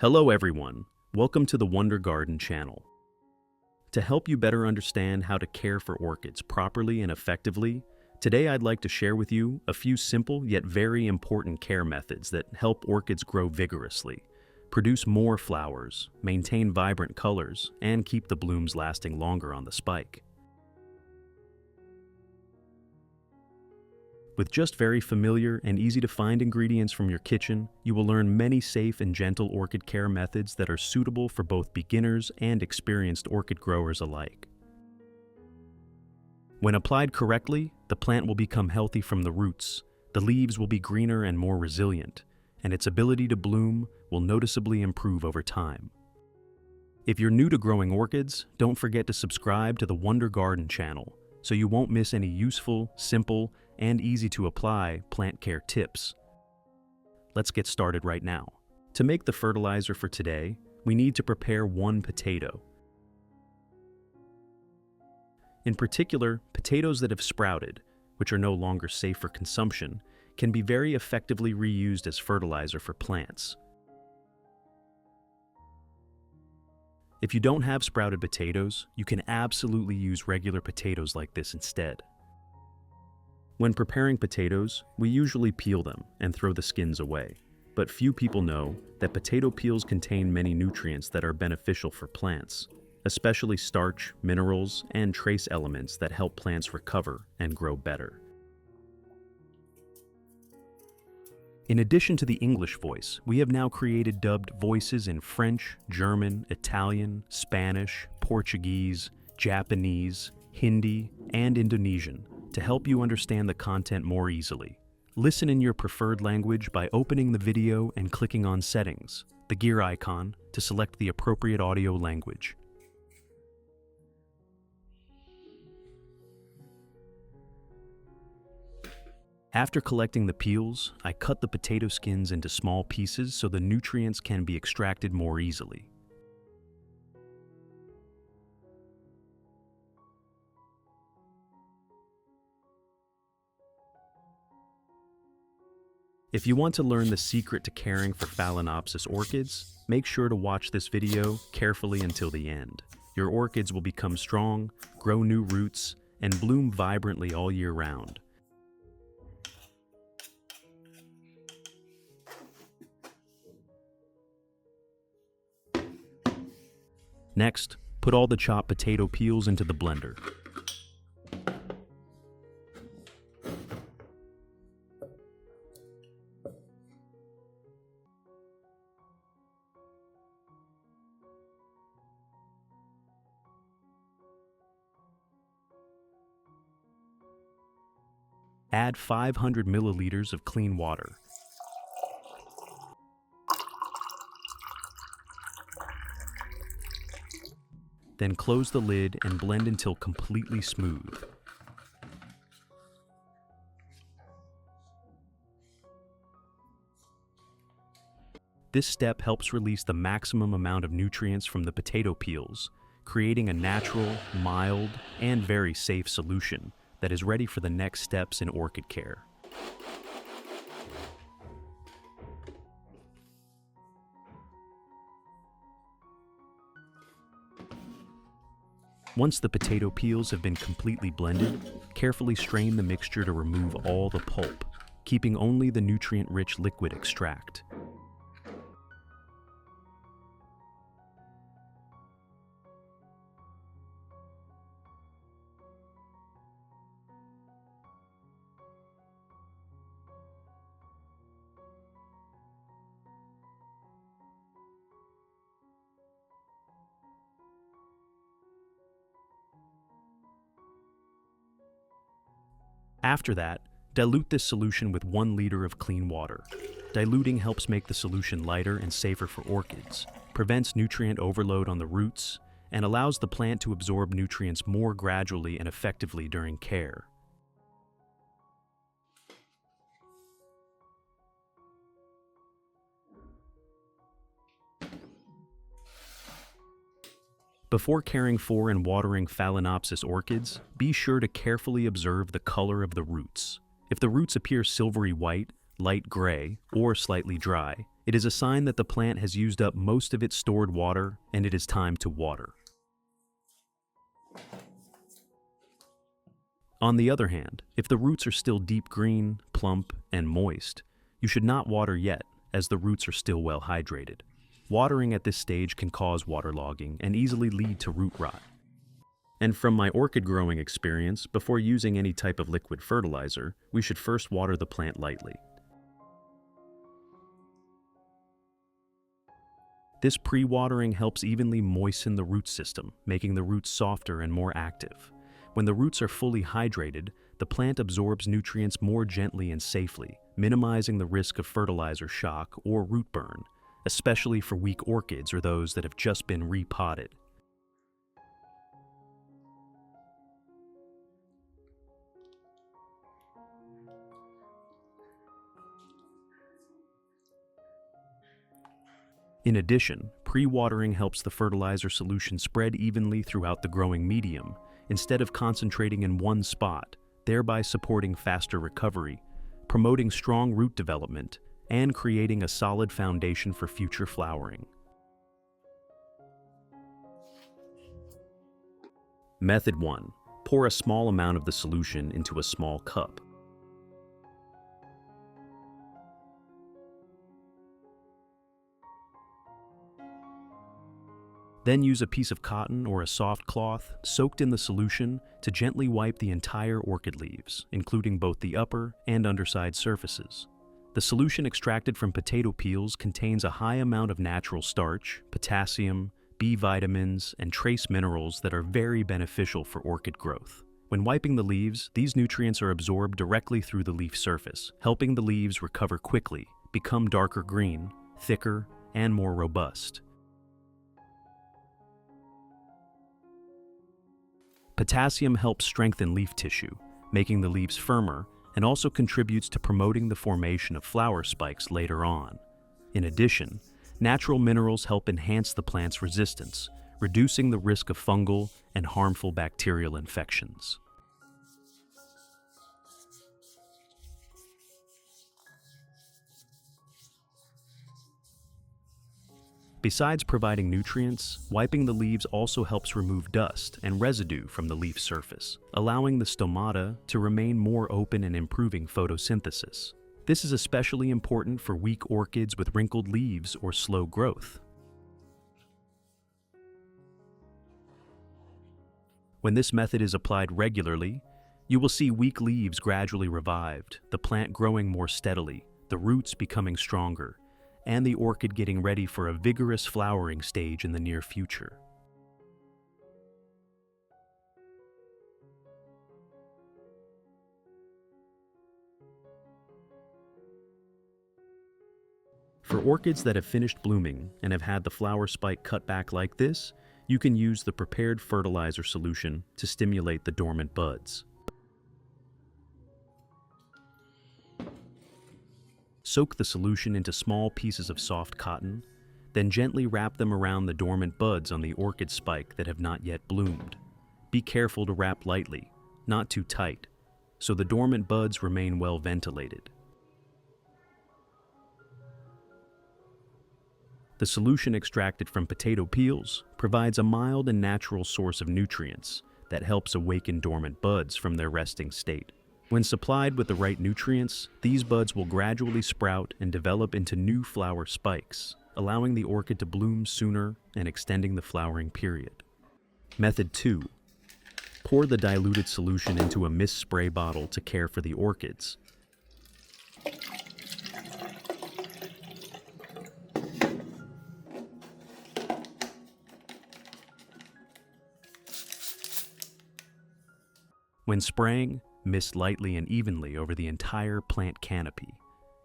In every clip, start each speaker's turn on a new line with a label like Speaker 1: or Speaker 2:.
Speaker 1: Hello everyone, welcome to the Wonder Garden channel. To help you better understand how to care for orchids properly and effectively, today I'd like to share with you a few simple yet very important care methods that help orchids grow vigorously, produce more flowers, maintain vibrant colors, and keep the blooms lasting longer on the spike. With just very familiar and easy-to-find ingredients from your kitchen, you will learn many safe and gentle orchid care methods that are suitable for both beginners and experienced orchid growers alike. When applied correctly, the plant will become healthy from the roots, the leaves will be greener and more resilient, and its ability to bloom will noticeably improve over time. If you're new to growing orchids, don't forget to subscribe to the Wonder Garden channel so you won't miss any useful, simple, and easy-to-apply plant care tips. Let's get started right now. To make the fertilizer for today, we need to prepare 1 potato. In particular, potatoes that have sprouted, which are no longer safe for consumption, can be very effectively reused as fertilizer for plants. If you don't have sprouted potatoes, you can absolutely use regular potatoes like this instead. When preparing potatoes, we usually peel them and throw the skins away, but few people know that potato peels contain many nutrients that are beneficial for plants, especially starch, minerals, and trace elements that help plants recover and grow better. In addition to the English voice, we have now created dubbed voices in French, German, Italian, Spanish, Portuguese, Japanese, Hindi, and Indonesian to help you understand the content more easily. Listen in your preferred language by opening the video and clicking on Settings, the gear icon, to select the appropriate audio language. After collecting the peels, I cut the potato skins into small pieces so the nutrients can be extracted more easily. If you want to learn the secret to caring for Phalaenopsis orchids, make sure to watch this video carefully until the end. Your orchids will become strong, grow new roots, and bloom vibrantly all year round. Next, put all the chopped potato peels into the blender. Add 500 milliliters of clean water. Then close the lid and blend until completely smooth. This step helps release the maximum amount of nutrients from the potato peels, creating a natural, mild, and very safe solution that is ready for the next steps in orchid care. Once the potato peels have been completely blended, carefully strain the mixture to remove all the pulp, keeping only the nutrient-rich liquid extract. After that, dilute this solution with 1 liter of clean water. Diluting helps make the solution lighter and safer for orchids, prevents nutrient overload on the roots, and allows the plant to absorb nutrients more gradually and effectively during care. Before caring for and watering Phalaenopsis orchids, be sure to carefully observe the color of the roots. If the roots appear silvery white, light gray, or slightly dry, It is a sign that the plant has used up most of its stored water and it is time to water. On the other hand, if the roots are still deep green, plump, and moist, you should not water yet, as the roots are still well hydrated. Watering at this stage can cause waterlogging and easily lead to root rot. And from my orchid growing experience, before using any type of liquid fertilizer, we should first water the plant lightly. This pre-watering helps evenly moisten the root system, making the roots softer and more active. When the roots are fully hydrated, the plant absorbs nutrients more gently and safely, minimizing the risk of fertilizer shock or root burn, especially for weak orchids or those that have just been repotted. In addition, pre-watering helps the fertilizer solution spread evenly throughout the growing medium, instead of concentrating in one spot, thereby supporting faster recovery, promoting strong root development, and creating a solid foundation for future flowering. Method 1. Pour a small amount of the solution into a small cup. Then use a piece of cotton or a soft cloth soaked in the solution to gently wipe the entire orchid leaves, including both the upper and underside surfaces. The solution extracted from potato peels contains a high amount of natural starch, potassium, B vitamins, and trace minerals that are very beneficial for orchid growth. When wiping the leaves, these nutrients are absorbed directly through the leaf surface, helping the leaves recover quickly, become darker green, thicker, and more robust. Potassium helps strengthen leaf tissue, making the leaves firmer, and also contributes to promoting the formation of flower spikes later on. In addition, natural minerals help enhance the plant's resistance, reducing the risk of fungal and harmful bacterial infections. Besides providing nutrients, wiping the leaves also helps remove dust and residue from the leaf surface, allowing the stomata to remain more open and improving photosynthesis. This is especially important for weak orchids with wrinkled leaves or slow growth. When this method is applied regularly, you will see weak leaves gradually revived, the plant growing more steadily, the roots becoming stronger, and the orchid getting ready for a vigorous flowering stage in the near future. For orchids that have finished blooming and have had the flower spike cut back like this, you can use the prepared fertilizer solution to stimulate the dormant buds. Soak the solution into small pieces of soft cotton, then gently wrap them around the dormant buds on the orchid spike that have not yet bloomed. Be careful to wrap lightly, not too tight, so the dormant buds remain well ventilated. The solution extracted from potato peels provides a mild and natural source of nutrients that helps awaken dormant buds from their resting state. When supplied with the right nutrients, these buds will gradually sprout and develop into new flower spikes, allowing the orchid to bloom sooner and extending the flowering period. Method 2. Pour the diluted solution into a mist spray bottle to care for the orchids. When spraying, mist lightly and evenly over the entire plant canopy,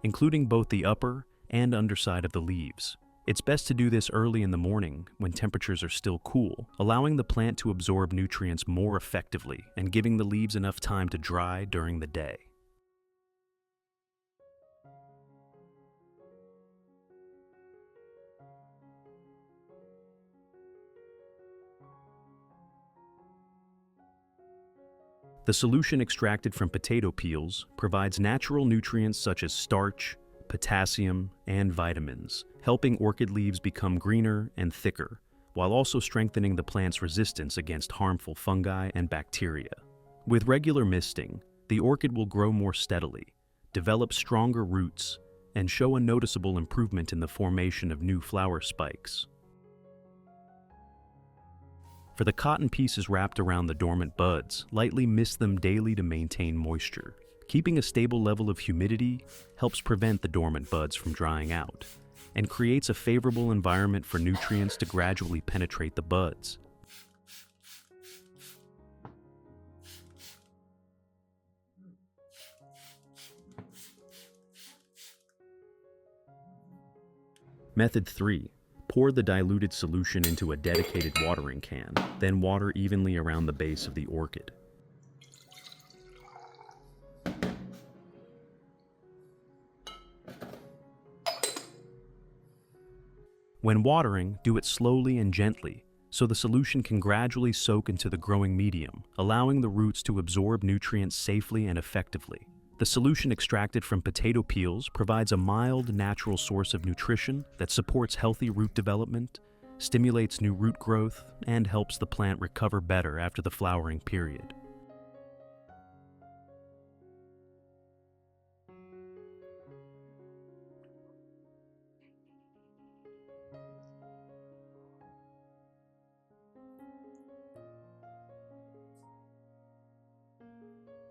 Speaker 1: including both the upper and underside of the leaves. It's best to do this early in the morning when temperatures are still cool, allowing the plant to absorb nutrients more effectively and giving the leaves enough time to dry during the day. The solution extracted from potato peels provides natural nutrients such as starch, potassium, and vitamins, helping orchid leaves become greener and thicker, while also strengthening the plant's resistance against harmful fungi and bacteria. With regular misting, the orchid will grow more steadily, develop stronger roots, and show a noticeable improvement in the formation of new flower spikes. For the cotton pieces wrapped around the dormant buds, lightly mist them daily to maintain moisture. Keeping a stable level of humidity helps prevent the dormant buds from drying out, and creates a favorable environment for nutrients to gradually penetrate the buds. Method 3. Pour the diluted solution into a dedicated watering can, then water evenly around the base of the orchid. When watering, do it slowly and gently, so the solution can gradually soak into the growing medium, allowing the roots to absorb nutrients safely and effectively. The solution extracted from potato peels provides a mild, natural source of nutrition that supports healthy root development, stimulates new root growth, and helps the plant recover better after the flowering period.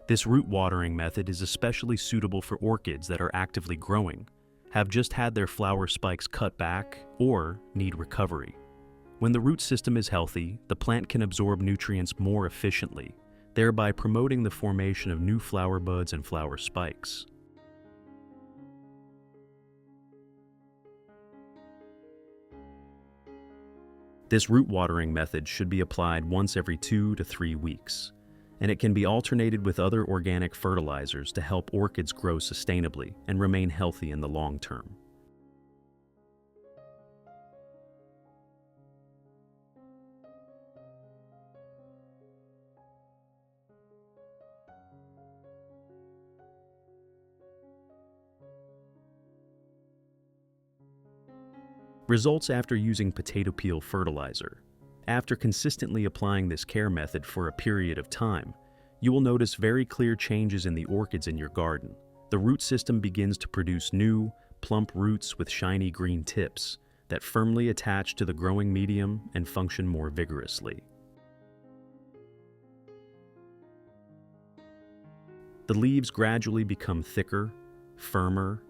Speaker 1: This root watering method is especially suitable for orchids that are actively growing, have just had their flower spikes cut back, or need recovery. When the root system is healthy, the plant can absorb nutrients more efficiently, thereby promoting the formation of new flower buds and flower spikes. This root watering method should be applied once every 2 to 3 weeks, and it can be alternated with other organic fertilizers to help orchids grow sustainably and remain healthy in the long term. Results after using potato peel fertilizer. After consistently applying this care method for a period of time, you will notice very clear changes in the orchids in your garden. The root system begins to produce new, plump roots with shiny green tips that firmly attach to the growing medium and function more vigorously. The leaves gradually become thicker, firmer,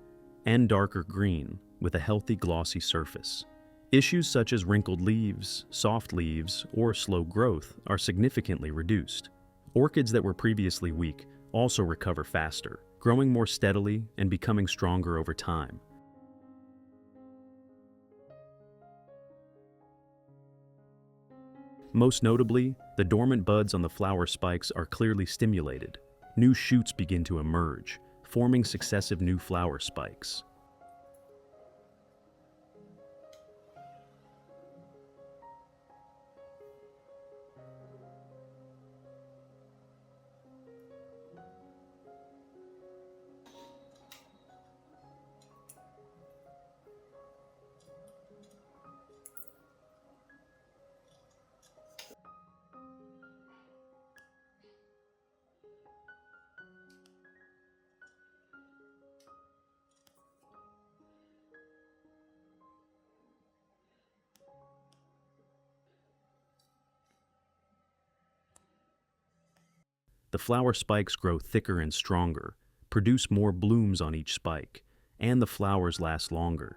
Speaker 1: and darker green with a healthy glossy surface. Issues such as wrinkled leaves, soft leaves, or slow growth are significantly reduced. Orchids that were previously weak also recover faster, growing more steadily and becoming stronger over time. Most notably, the dormant buds on the flower spikes are clearly stimulated. New shoots begin to emerge, forming successive new flower spikes. The flower spikes grow thicker and stronger, produce more blooms on each spike, and the flowers last longer.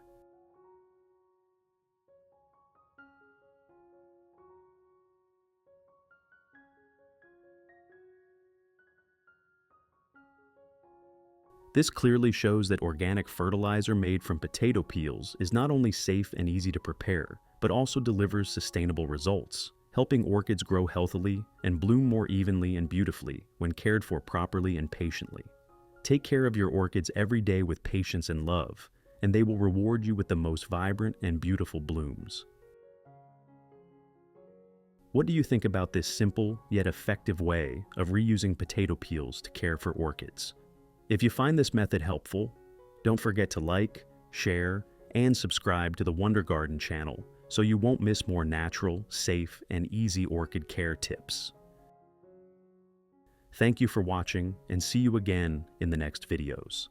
Speaker 1: This clearly shows that organic fertilizer made from potato peels is not only safe and easy to prepare, but also delivers sustainable results, helping orchids grow healthily and bloom more evenly and beautifully when cared for properly and patiently. Take care of your orchids every day with patience and love, and they will reward you with the most vibrant and beautiful blooms. What do you think about this simple yet effective way of reusing potato peels to care for orchids? If you find this method helpful, Don't forget to like, share, and subscribe to the Wonder Garden channel so you won't miss more natural, safe, and easy orchid care tips. Thank you for watching, and see you again in the next videos.